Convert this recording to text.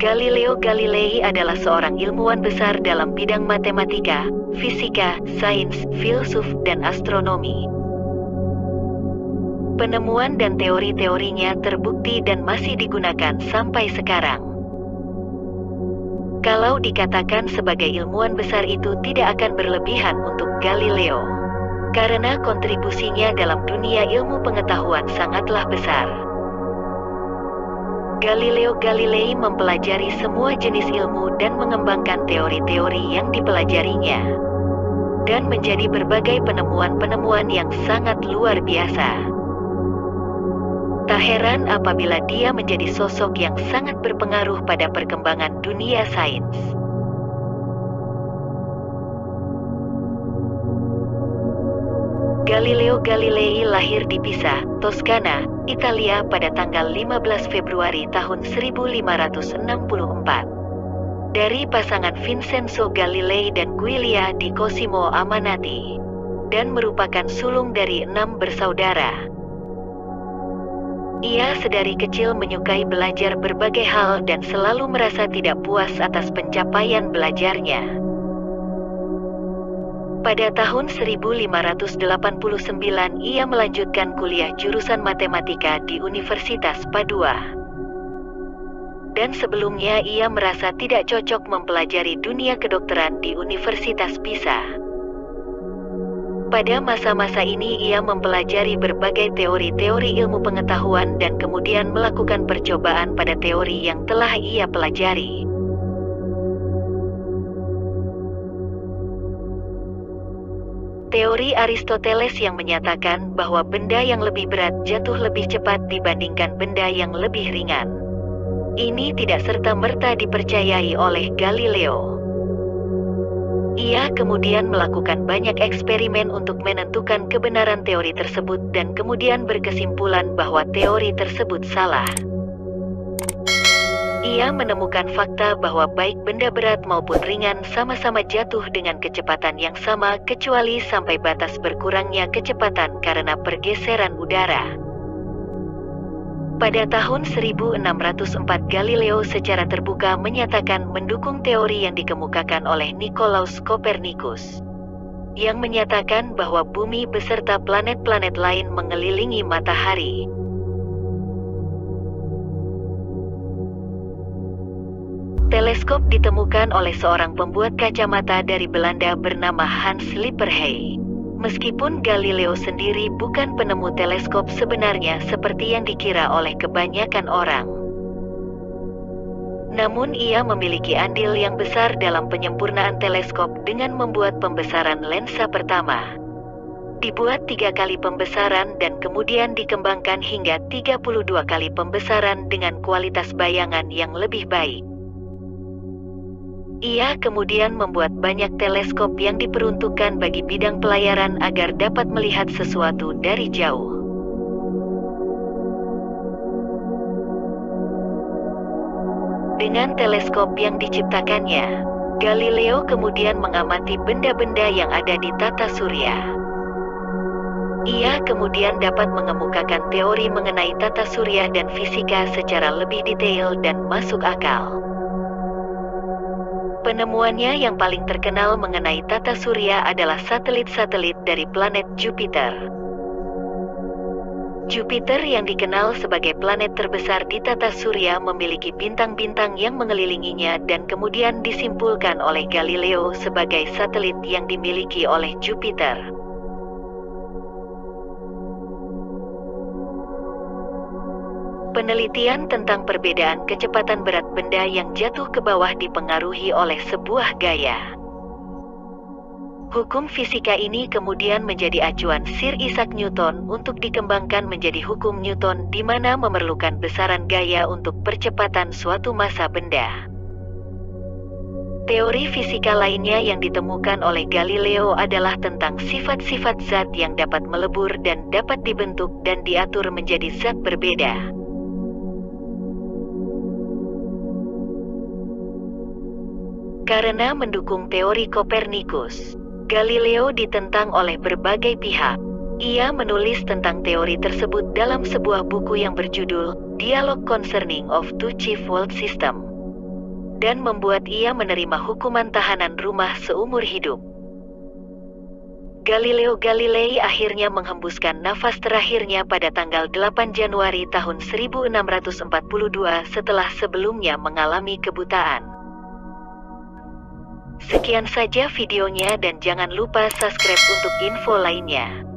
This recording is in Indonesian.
Galileo Galilei adalah seorang ilmuwan besar dalam bidang matematika, fisika, sains, filsuf, dan astronomi. Penemuan dan teori-teorinya terbukti dan masih digunakan sampai sekarang. Kalau dikatakan sebagai ilmuwan besar itu tidak akan berlebihan untuk Galileo, karena kontribusinya dalam dunia ilmu pengetahuan sangatlah besar. Galileo Galilei mempelajari semua jenis ilmu dan mengembangkan teori-teori yang dipelajarinya, dan menjadi berbagai penemuan-penemuan yang sangat luar biasa. Tak heran apabila dia menjadi sosok yang sangat berpengaruh pada perkembangan dunia sains. Galileo Galilei lahir di Pisa, Toskana, Italia pada tanggal 15 Februari tahun 1564. Dari pasangan Vincenzo Galilei dan Giulia di Cosimo Amanati, dan merupakan sulung dari 6 bersaudara. Ia sedari kecil menyukai belajar berbagai hal dan selalu merasa tidak puas atas pencapaian belajarnya. Pada tahun 1589 ia melanjutkan kuliah jurusan matematika di Universitas Padua. Dan sebelumnya ia merasa tidak cocok mempelajari dunia kedokteran di Universitas Pisa. Pada masa-masa ini ia mempelajari berbagai teori-teori ilmu pengetahuan dan kemudian melakukan percobaan pada teori yang telah ia pelajari. Teori Aristoteles yang menyatakan bahwa benda yang lebih berat jatuh lebih cepat dibandingkan benda yang lebih ringan. Ini tidak serta-merta dipercayai oleh Galileo. Ia kemudian melakukan banyak eksperimen untuk menentukan kebenaran teori tersebut dan kemudian berkesimpulan bahwa teori tersebut salah. Ia menemukan fakta bahwa baik benda berat maupun ringan sama-sama jatuh dengan kecepatan yang sama kecuali sampai batas berkurangnya kecepatan karena pergeseran udara. Pada tahun 1604 Galileo secara terbuka menyatakan mendukung teori yang dikemukakan oleh Nicolaus Copernicus, yang menyatakan bahwa bumi beserta planet-planet lain mengelilingi matahari. Teleskop ditemukan oleh seorang pembuat kacamata dari Belanda bernama Hans Lippershey. Meskipun Galileo sendiri bukan penemu teleskop sebenarnya seperti yang dikira oleh kebanyakan orang. Namun ia memiliki andil yang besar dalam penyempurnaan teleskop dengan membuat pembesaran lensa pertama. Dibuat 3 kali pembesaran dan kemudian dikembangkan hingga 32 kali pembesaran dengan kualitas bayangan yang lebih baik. Ia kemudian membuat banyak teleskop yang diperuntukkan bagi bidang pelayaran agar dapat melihat sesuatu dari jauh. Dengan teleskop yang diciptakannya, Galileo kemudian mengamati benda-benda yang ada di tata surya. Ia kemudian dapat mengemukakan teori mengenai tata surya dan fisika secara lebih detail dan masuk akal. Penemuannya yang paling terkenal mengenai tata surya adalah satelit-satelit dari planet Jupiter. Jupiter yang dikenal sebagai planet terbesar di tata surya memiliki bintang-bintang yang mengelilinginya dan kemudian disimpulkan oleh Galileo sebagai satelit yang dimiliki oleh Jupiter. Penelitian tentang perbedaan kecepatan berat benda yang jatuh ke bawah dipengaruhi oleh sebuah gaya. Hukum fisika ini kemudian menjadi acuan Sir Isaac Newton untuk dikembangkan menjadi hukum Newton di mana memerlukan besaran gaya untuk percepatan suatu massa benda. Teori fisika lainnya yang ditemukan oleh Galileo adalah tentang sifat-sifat zat yang dapat melebur dan dapat dibentuk dan diatur menjadi zat berbeda. Karena mendukung teori Kopernikus, Galileo ditentang oleh berbagai pihak. Ia menulis tentang teori tersebut dalam sebuah buku yang berjudul Dialogue Concerning of Two Chief World System, dan membuat ia menerima hukuman tahanan rumah seumur hidup. Galileo Galilei akhirnya menghembuskan nafas terakhirnya pada tanggal 8 Januari tahun 1642 setelah sebelumnya mengalami kebutaan. Sekian saja videonya dan jangan lupa subscribe untuk info lainnya.